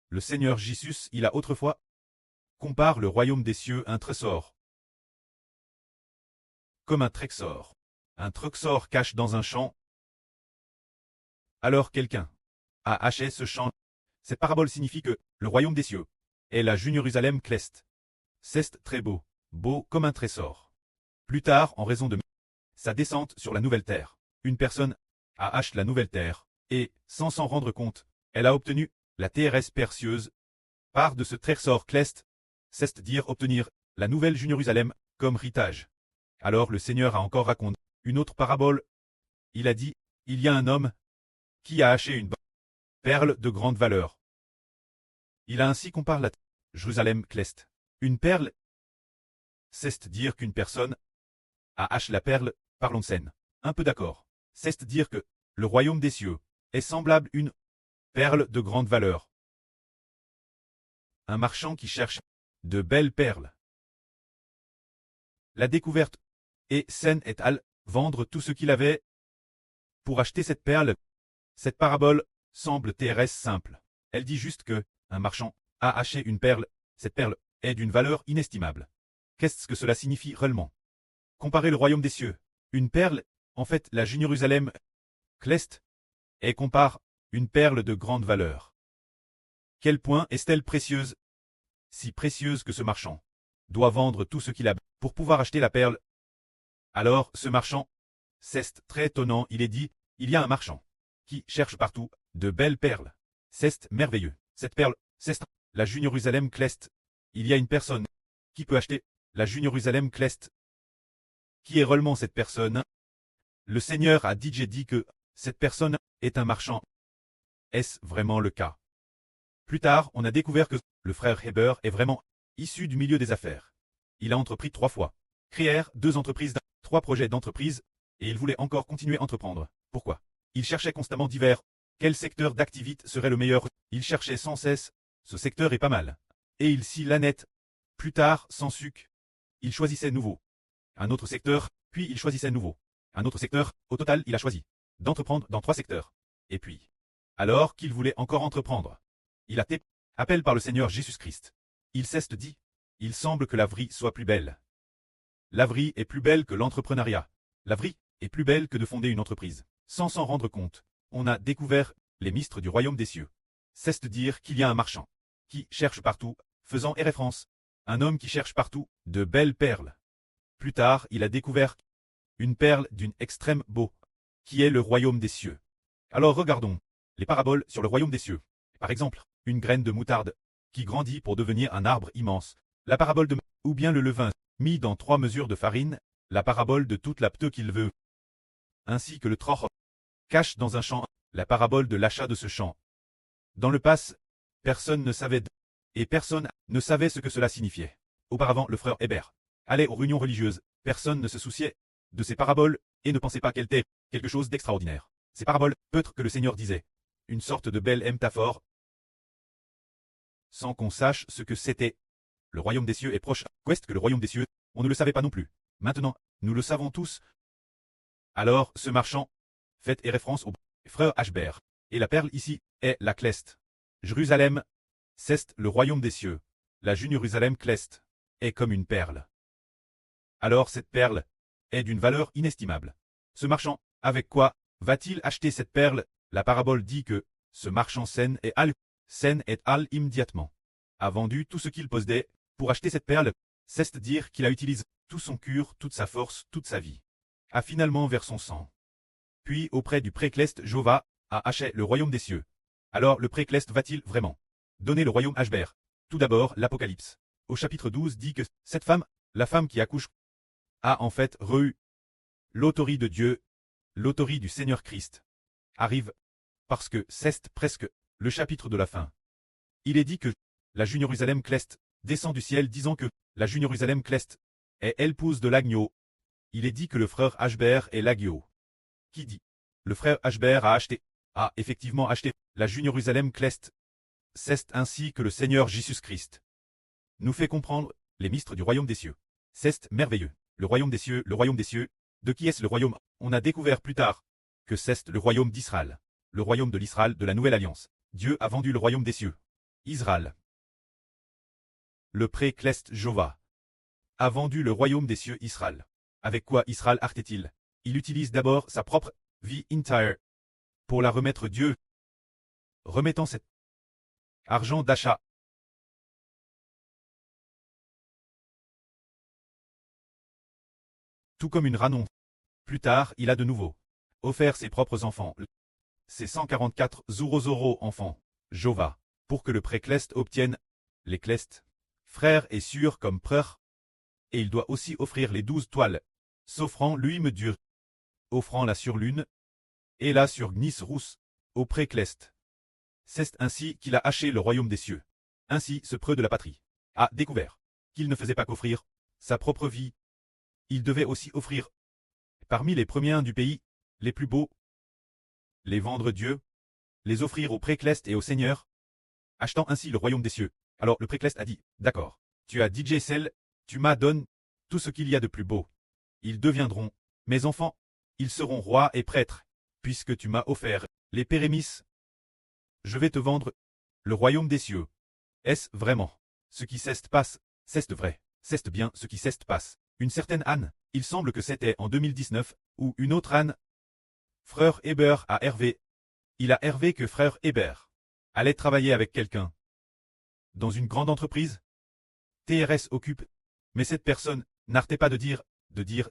le Seigneur Jésus, il a autrefois compare le royaume des cieux à un trésor. Comme un trésor. Un trésor cache dans un champ. Alors quelqu'un a acheté ce champ. Cette parabole signifie que le royaume des cieux est la Jérusalem céleste. C'est très beau, beau comme un trésor. Plus tard, en raison de sa descente sur la nouvelle terre, une personne a acheté la nouvelle terre, et, sans s'en rendre compte, elle a obtenu la terre précieuse, part de ce trésor céleste, c'est-à-dire obtenir la nouvelle Jérusalem comme héritage. Alors le Seigneur a encore raconté une autre parabole. Il a dit, il y a un homme qui a acheté une perle de grande valeur. Il a ainsi comparé la Jérusalem céleste. Une perle, c'est-à-dire qu'une personne a acheté la perle, parlons de scène. Un peu d'accord. C'est-à-dire que le royaume des cieux est semblable à une perle de grande valeur. Un marchand qui cherche de belles perles. La découverte et Sen et al. Vendre tout ce qu'il avait pour acheter cette perle. Cette parabole semble très simple. Elle dit juste que un marchand a acheté une perle. Cette perle est d'une valeur inestimable. Qu'est-ce que cela signifie réellement? Comparer le royaume des cieux. Une perle, en fait la Jérusalem céleste, et compare une perle de grande valeur. Quel point est-elle précieuse? Si précieuse que ce marchand doit vendre tout ce qu'il a pour pouvoir acheter la perle. Alors ce marchand, c'est très étonnant, il est dit, il y a un marchand qui cherche partout de belles perles. C'est merveilleux. Cette perle, c'est la Jérusalem céleste. Il y a une personne qui peut acheter la Jérusalem céleste. Qui est réellement cette personne? Le Seigneur a dit que cette personne est un marchand. Est-ce vraiment le cas? Plus tard, on a découvert que le frère Heber est vraiment issu du milieu des affaires. Il a entrepris 3 fois, créé 2 entreprises, 3 projets d'entreprise, et il voulait encore continuer à entreprendre. Pourquoi? Il cherchait constamment divers. Quel secteur d'activité serait le meilleur? Il cherchait sans cesse. Ce secteur est pas mal. Et il s'y la net. Plus tard, sans sucre, il choisissait nouveau. Un autre secteur, puis il choisissait nouveau. Un autre secteur, au total, il a choisi d'entreprendre dans 3 secteurs. Et puis, alors qu'il voulait encore entreprendre, il a été appelé par le Seigneur Jésus-Christ. Il s'est dit, il semble que la vie soit plus belle. La vie est plus belle que l'entrepreneuriat. La vie est plus belle que de fonder une entreprise. Sans s'en rendre compte, on a découvert les mystères du royaume des cieux. C'est-à-dire qu'il y a un marchand qui cherche partout, faisant référence, un homme qui cherche partout de belles perles. Plus tard, il a découvert une perle d'une extrême beauté, qui est le royaume des cieux. Alors regardons les paraboles sur le royaume des cieux. Par exemple, une graine de moutarde qui grandit pour devenir un arbre immense. La parabole de ou bien le levain mis dans 3 mesures de farine. La parabole de toute la pteux qu'il veut. Ainsi que le tror cache dans un champ. La parabole de l'achat de ce champ. Dans le passe, personne ne savait et personne ne savait ce que cela signifiait. Auparavant, le frère Heber allait aux réunions religieuses. Personne ne se souciait de ces paraboles et ne pensait pas qu'elles étaient quelque chose d'extraordinaire. Ces paraboles, peut-être que le Seigneur disait, une sorte de belle métaphore, sans qu'on sache ce que c'était. Le royaume des cieux est proche. Qu'est-ce que le royaume des cieux? On ne le savait pas non plus. Maintenant, nous le savons tous. Alors, ce marchand fait référence au frère Heber. Et la perle ici est la céleste. Jérusalem, c'est le royaume des cieux. La Jérusalem céleste est comme une perle. Alors cette perle est d'une valeur inestimable. Ce marchand, avec quoi va-t-il acheter cette perle? La parabole dit que ce marchand Sen et Al immédiatement a vendu tout ce qu'il possédait pour acheter cette perle, c'est-à-dire qu'il a utilisé tout son cœur, toute sa force, toute sa vie, a finalement vers son sang. Puis auprès du précleste Jova a acheté le royaume des cieux. Alors le précleste va-t-il vraiment donner le royaume à Heber? Tout d'abord l'Apocalypse, au chapitre 12 dit que cette femme, la femme qui accouche, a en fait reçu l'autorité de Dieu, l'autorité du Seigneur Christ, arrive, parce que c'est presque le chapitre de la fin. Il est dit que la Jérusalem céleste descend du ciel disant que la Jérusalem céleste est l'épouse de l'agneau. Il est dit que le frère Heber est l'agneau. Qui dit? Le frère Heber a effectivement acheté la Jérusalem céleste. C'est ainsi que le Seigneur Jésus-Christ nous fait comprendre les mystères du royaume des cieux. C'est merveilleux. Le royaume des cieux, de qui est-ce le royaume? On a découvert plus tard que c'est le royaume d'Israël, le royaume de l'Israël de la nouvelle alliance. Dieu a vendu le royaume des cieux Israël. Le pré-Clest Jova a vendu le royaume des cieux Israël. Avec quoi Israël arrêtait-il? Il utilise d'abord sa propre vie entire pour la remettre Dieu, remettant cet argent d'achat tout comme une ranon. Plus tard, il a de nouveau offert ses propres enfants, ses 144 Zurozoro enfants, Jova, pour que le pré-Clest obtienne les Clest, frères et sœurs comme preur, et il doit aussi offrir les 12 toiles, s'offrant lui-même dur, offrant la surlune, et la sur Gnis rousse, au pré-Clest. C'est ainsi qu'il a haché le royaume des cieux. Ainsi ce preux de la patrie a découvert qu'il ne faisait pas qu'offrir sa propre vie, il devait aussi offrir, parmi les premiers du pays, les plus beaux, les vendre Dieu, les offrir au pré-Clest et au Seigneur, achetant ainsi le royaume des cieux. Alors le pré-Clest a dit, d'accord, tu as dit Jessel, tu m'as donné tout ce qu'il y a de plus beau. Ils deviendront mes enfants, ils seront rois et prêtres, puisque tu m'as offert les pérémisses. Je vais te vendre le royaume des cieux. Est-ce vraiment ce qui s'est passe? C'est vrai, c'est bien ce qui s'est passe. Une certaine Anne, il semble que c'était en 2019, ou une autre Anne. Frère Hébert a Hervé. Il a Hervé que frère Hébert allait travailler avec quelqu'un dans une grande entreprise. TRS occupe, mais cette personne n'arrêtait pas de dire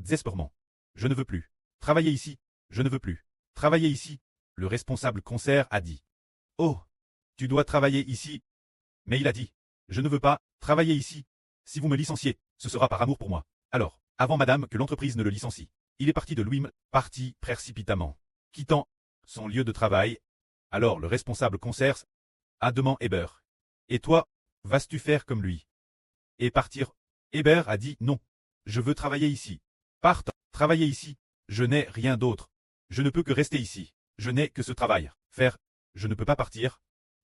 désespérément. Je ne veux plus travailler ici, je ne veux plus travailler ici. Le responsable concert a dit. Oh, tu dois travailler ici. Mais il a dit, je ne veux pas travailler ici. Si vous me licenciez, ce sera par amour pour moi. Alors, avant madame que l'entreprise ne le licencie, il est parti de lui-même, parti précipitamment, quittant son lieu de travail. Alors le responsable concert a demandé Hébert. Et toi, vas-tu faire comme lui et partir? Hébert a dit non. Je veux travailler ici. Parte, travailler ici. Je n'ai rien d'autre. Je ne peux que rester ici. Je n'ai que ce travail. Faire. Je ne peux pas partir.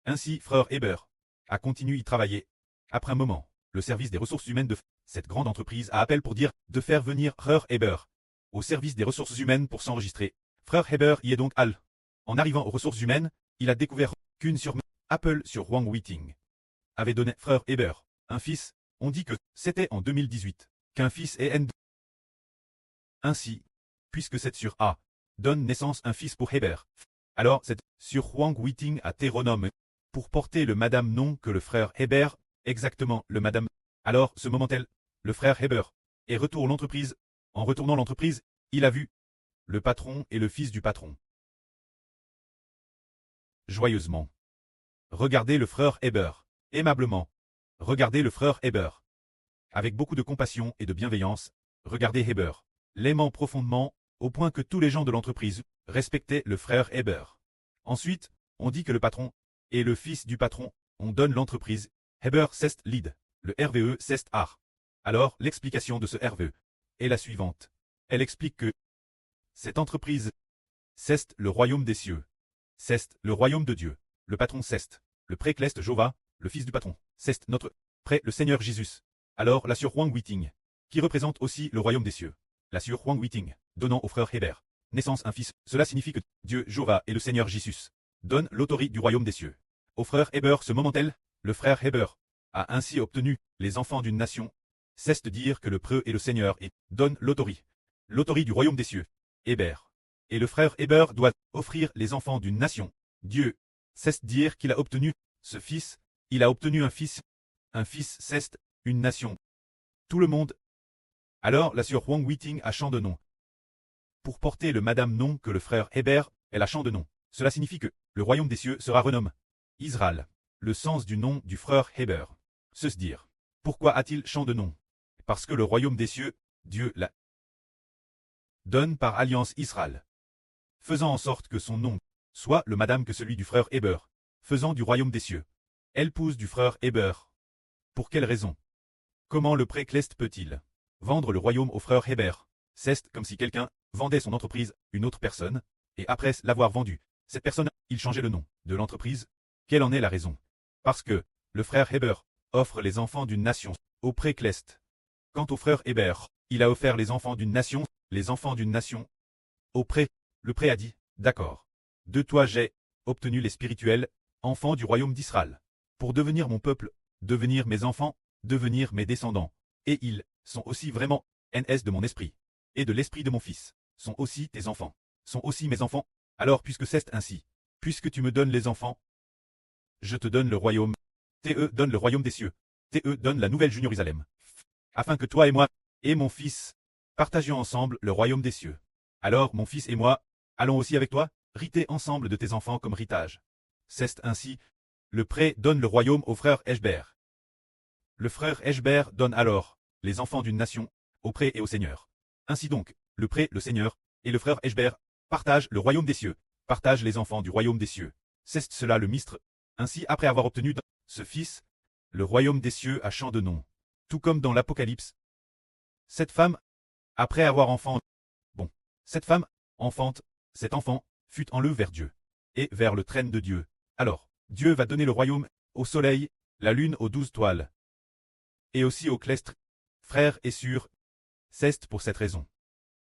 Ainsi, frère Hébert a continué y travailler. Après un moment, le service des ressources humaines de cette grande entreprise a appelé pour dire de faire venir frère Hébert au service des ressources humaines pour s'enregistrer. Frère Hébert y est donc allé. En arrivant aux ressources humaines, il a découvert qu'une sur Apple sur Wang Weiting avait donné frère Hébert un fils. On dit que c'était en 2018 qu'un fils est N. Ainsi, puisque cette sur A donne naissance un fils pour Hébert, alors cette sur Wang Weiting a été renommée pour porter le madame nom que le frère Hébert, exactement le madame. Alors, ce moment-là, le frère Hébert est retourné l'entreprise. En retournant l'entreprise, il a vu le patron et le fils du patron. Joyeusement. Regardez le frère Hébert, aimablement. Regardez le frère Hébert. Avec beaucoup de compassion et de bienveillance, regardez Hébert, l'aimant profondément, au point que tous les gens de l'entreprise respectaient le frère Hébert. Ensuite, on dit que le patron et le fils du patron, on donne l'entreprise. Hébert c'est lead, le RVE c'est art. Alors, l'explication de ce RVE est la suivante. Elle explique que cette entreprise, c'est le royaume des cieux. C'est le royaume de Dieu. Le patron c'est le pré-Clest Jova, le fils du patron. C'est notre pré, le Seigneur Jésus. Alors la sur Wang Weiting, qui représente aussi le royaume des cieux. La sur Wang Weiting, donnant au frère Hébert naissance un fils. Cela signifie que Dieu, Jova et le Seigneur Jésus donne l'autorité du royaume des cieux. Au frère Hébert ce moment-là, le frère Hébert a ainsi obtenu les enfants d'une nation. C'est de dire que le preux et le Seigneur et donne l'autorité du royaume des cieux. Hébert. Et le frère Hébert doit offrir les enfants d'une nation. Dieu. C'est dire qu'il a obtenu ce fils. Il a obtenu un fils. Un fils c'est une nation. Tout le monde. Alors la sur Wang Weiting a chant de nom. Pour porter le madame nom que le frère Hébert, elle a chant de nom. Cela signifie que le royaume des cieux sera renommé Israël. Le sens du nom du frère Hébert. Se dire. Pourquoi a-t-il chant de nom? Parce que le royaume des cieux, Dieu la donne par alliance Israël. Faisant en sorte que son nom soit le madame que celui du frère Hébert, faisant du royaume des cieux. Épouse du frère Hébert. Pour quelle raison? Comment le pré-Clest peut-il vendre le royaume au frère Hébert? C'est comme si quelqu'un vendait son entreprise à une autre personne, et après l'avoir vendue, cette personne, il changeait le nom de l'entreprise. Quelle en est la raison? Parce que le frère Hébert offre les enfants d'une nation au pré-Clest. Quant au frère Hébert, il a offert les enfants d'une nation au pré. Le pré a dit, d'accord. De toi j'ai obtenu les spirituels, enfants du royaume d'Israël. pour devenir mon peuple, devenir mes enfants, devenir mes descendants. Et ils sont aussi vraiment NS de mon esprit, et de l'esprit de mon fils, sont aussi tes enfants, sont aussi mes enfants. Alors puisque c'est ainsi, puisque tu me donnes les enfants, je te donne le royaume. TE donne le royaume des cieux. TE donne la nouvelle Jérusalem. Afin que toi et moi, et mon fils, partagions ensemble le royaume des cieux. Alors mon fils et moi, allons aussi avec toi, riter ensemble de tes enfants comme ritage. C'est ainsi, le pré donne le royaume au frère Eshbert. Le frère Eshbert donne alors les enfants d'une nation au pré et au seigneur. Ainsi donc, le pré, le seigneur, et le frère Eshbert partagent le royaume des cieux, partagent les enfants du royaume des cieux. C'est cela le mistre. Ainsi, après avoir obtenu ce fils, le royaume des cieux a chant de nom. Tout comme dans l'Apocalypse. Cette femme, après avoir cette femme, enfante, cet enfant, fut enlevé vers Dieu, et vers le trône de Dieu. Alors, Dieu va donner le royaume, au soleil, la lune aux 12 toiles, et aussi au clestre, frère et sûr. C'est pour cette raison.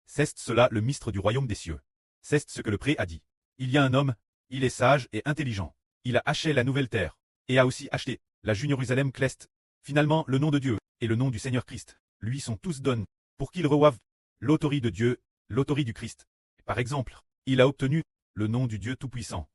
C'est cela le mistre du royaume des cieux. C'est ce que le pré a dit. Il y a un homme, il est sage et intelligent. Il a acheté la nouvelle terre, et a aussi acheté la Jérusalem cleste. Finalement, le nom de Dieu, et le nom du Seigneur Christ, lui sont tous donnés, pour qu'il reçoive l'autorité de Dieu, l'autorité du Christ. Par exemple, il a obtenu le nom du Dieu Tout-Puissant,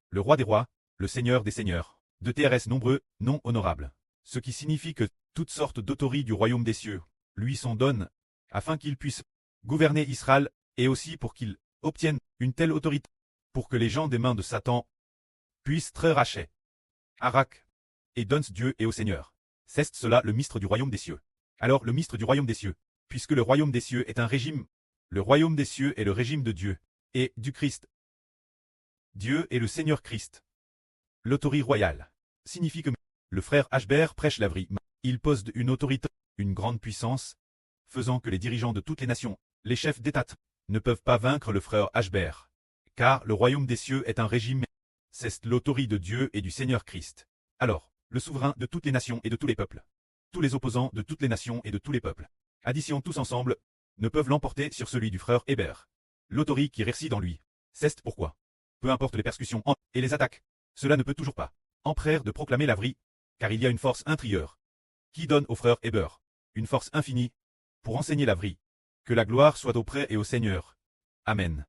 le Roi des rois, le Seigneur des seigneurs, de TRS nombreux, non honorables. Ce qui signifie que toutes sortes d'autorités du royaume des cieux lui sont données, afin qu'il puisse gouverner Israël, et aussi pour qu'il obtienne une telle autorité, pour que les gens des mains de Satan puissent très racher Arak, et donne Dieu et au Seigneur. C'est cela le mistre du royaume des cieux. Alors le mistre du royaume des cieux, puisque le royaume des cieux est un régime, le royaume des cieux est le régime de Dieu, et du Christ. Dieu est le Seigneur Christ. L'autorité royale signifie que le frère Ashbert prêche la vraie. Il possède une autorité, une grande puissance, faisant que les dirigeants de toutes les nations, les chefs d'État, ne peuvent pas vaincre le frère Ashbert. Car le royaume des cieux est un régime, c'est l'autorité de Dieu et du Seigneur Christ. Alors, le souverain de toutes les nations et de tous les peuples, tous les opposants de toutes les nations et de tous les peuples, addition tous ensemble, ne peuvent l'emporter sur celui du frère Hébert. L'autorité qui réside en lui. C'est pourquoi, peu importe les persécutions et les attaques, cela ne peut toujours pas empêcher de proclamer la vraie, car il y a une force intérieure qui donne au frère Hébert une force infinie pour enseigner la vraie. Que la gloire soit au prêtre et au Seigneur. Amen.